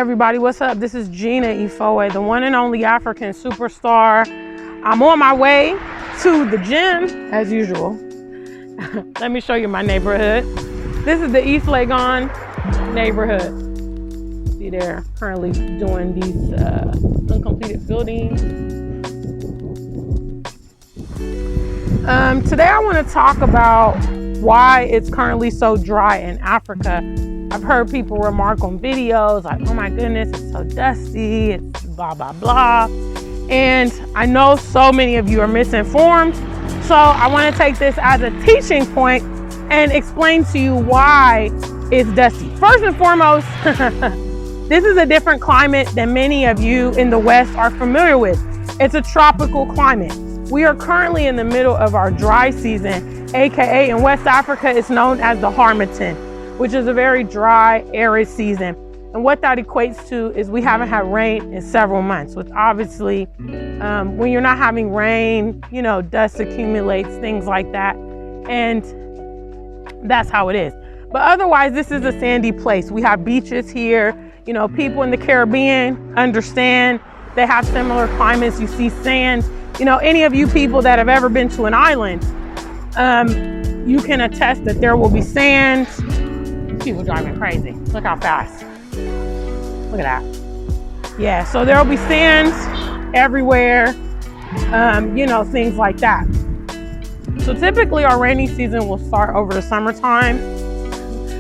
everybody, what's up? This is Gina Ifoe, the one and only African superstar. I'm on my way to the gym as usual. Let me show you my neighborhood. This is the East Legon neighborhood. See, they're currently doing these uncompleted buildings. Today I want to talk about why it's currently so dry in Africa. I've heard people remark on videos like, oh my goodness, it's so dusty, it's blah, blah, blah. And I know so many of you are misinformed. So I want to take this as a teaching point and explain to you why it's dusty. First and foremost, this is a different climate than many of you in the West are familiar with. It's a tropical climate. We are currently in the middle of our dry season, AKA in West Africa, it's known as the Harmattan, which is a very dry, arid season. And what that equates to is we haven't had rain in several months, which obviously, when you're not having rain, you know, dust accumulates, things like that. And that's how it is. But otherwise, this is a sandy place. We have beaches here. You know, people in the Caribbean understand they have similar climates. You see sand. You know, any of you people that have ever been to an island, you can attest that there will be sand. People driving crazy. Look how fast. Look at that. Yeah, so there will be sand everywhere, you know, things like that. So typically our rainy season will start over the summertime.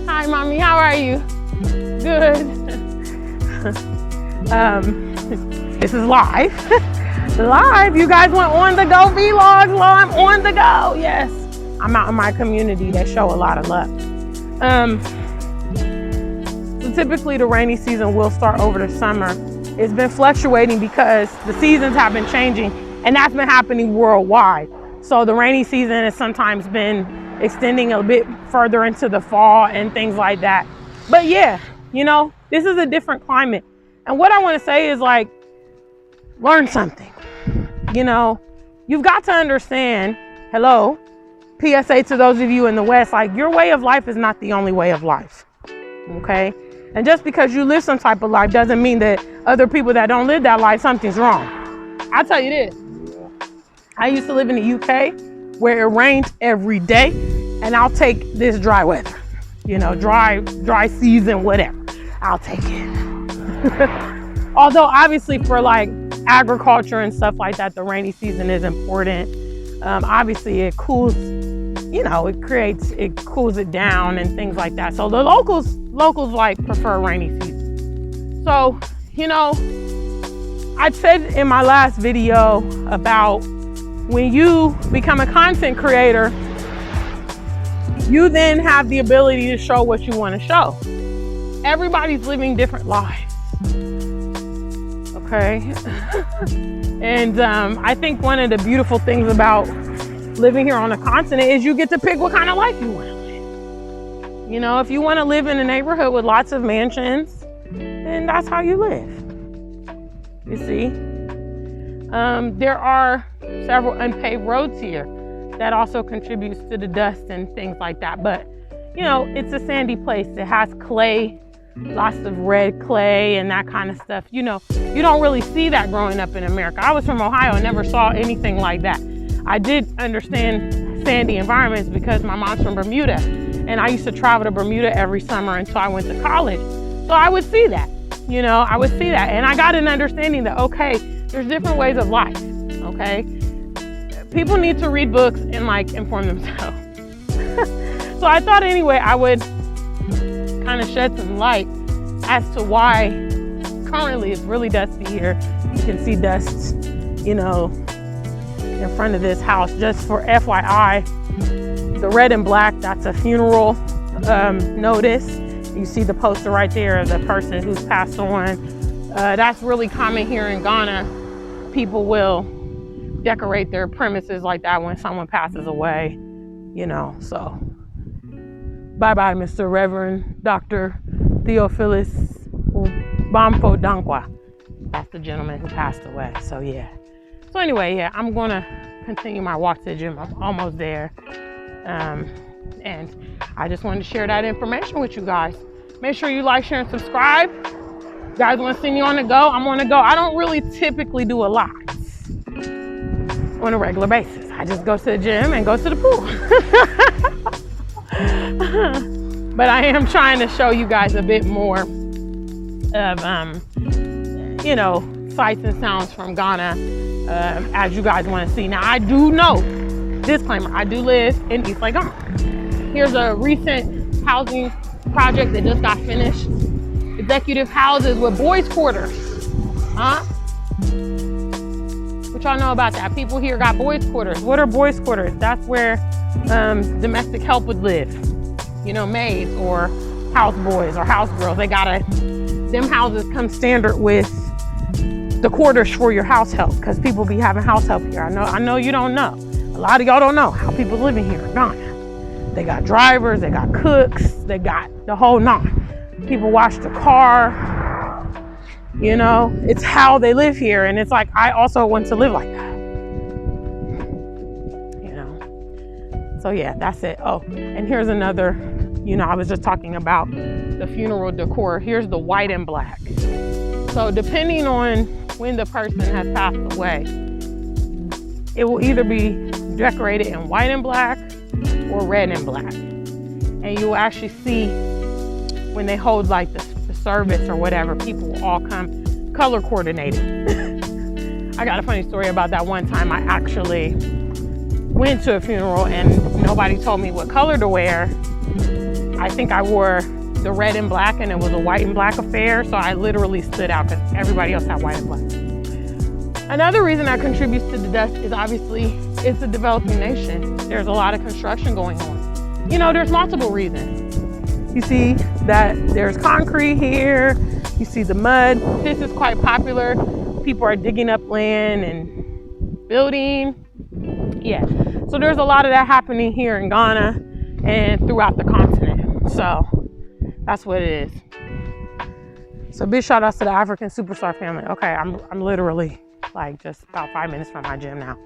Hi, mommy, how are you? Good. This is live. Live, you guys want on the go vlogs? Well, I'm on the go. Yes, I'm out in my community. They show a lot of love. So typically the rainy season will start over the summer. It's been fluctuating because the seasons have been changing, and that's been happening worldwide. So the rainy season has sometimes been extending a bit further into the fall and things like that. But yeah, you know, this is a different climate. And what I want to say is, like, learn something. You know, you've got to understand, hello, PSA to those of you in the West, like, your way of life is not the only way of life, okay? And just because you live some type of life doesn't mean that other people that don't live that life, something's wrong. I'll tell you this. I used to live in the UK where it rained every day, and I'll take this dry weather, you know, dry season, whatever. I'll take it. Although obviously for like agriculture and stuff like that, the rainy season is important. Obviously it cools, you know, it cools it down and things like that. So the locals like prefer rainy season. So, you know, I said in my last video about when you become a content creator, you then have the ability to show what you want to show. Everybody's living different lives. Okay. And I think one of the beautiful things about living here on the continent is you get to pick what kind of life you want to live. You know, if you want to live in a neighborhood with lots of mansions, then that's how you live. You see? There are several unpaved roads here that also contributes to the dust and things like that. But, you know, it's a sandy place. It has clay, lots of red clay and that kind of stuff. You know, you don't really see that growing up in America. I was from Ohio and never saw anything like that. I did understand sandy environments because my mom's from Bermuda, and I used to travel to Bermuda every summer until I went to college. So I would see that, you know, I would see that. And I got an understanding that, okay, there's different ways of life, okay? People need to read books and like inform themselves. So I thought anyway, I would kind of shed some light as to why currently it's really dusty here. You can see dust, you know, in front of this house. Just for FYI, the red and black, that's a funeral notice. You see the poster right there of the person who's passed on. That's really common here in Ghana. People will decorate their premises like that when someone passes away, you know, so. Bye-bye, Mr. Reverend Dr. Theophilus Bamfo Dankwa. That's the gentleman who passed away, so yeah. So anyway, yeah, I'm gonna continue my walk to the gym. I'm almost there. And I just wanted to share that information with you guys. Make sure you like, share, and subscribe. guys want to see me on the go? I'm on the go. I don't really typically do a lot on a regular basis. I just go to the gym and go to the pool. But I am trying to show you guys a bit more of, you know, sights and sounds from Ghana as you guys want to see. Now, I do know, disclaimer, I do live in East Lake Ghana. Here's a recent housing project that just got finished. Executive houses with boys' quarters. Huh? What y'all know about that? People here got boys' quarters. What are boys' quarters? That's where domestic help would live. You know, maids or house boys or house girls. They gotta, them houses come standard with the quarters for your house help, because people be having house help here. I know you don't know. A lot of y'all don't know how people living here in Ghana. They got drivers, they got cooks, they got the whole nine. People wash the car. You know, it's how they live here. And it's like, I also want to live like that. You know, so yeah, that's it. Oh, and here's another, you know, I was just talking about the funeral decor. Here's the white and black. So depending on when the person has passed away, it will either be decorated in white and black or red and black. And you will actually see when they hold like the service or whatever, people will all come color coordinated. I got a funny story about that. One time I actually went to a funeral and nobody told me what color to wear. I think I wore the red and black and it was a white and black affair. So I literally stood out because everybody else had white and black. Another reason that contributes to the dust is obviously it's a developing nation. There's a lot of construction going on. You know, there's multiple reasons. You see that there's concrete here. You see the mud. This is quite popular. People are digging up land and building. Yeah. So there's a lot of that happening here in Ghana and throughout the continent. So that's what it is. So big shout outs to the African Superstar family. Okay, I'm literally like just about 5 minutes from my gym now.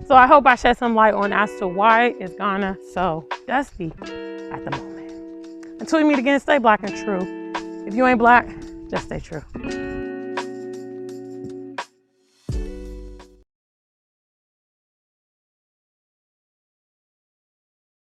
So I hope I shed some light on as to why is Ghana so dusty at the moment. Until we meet again, stay black and true. If you ain't black, just stay true.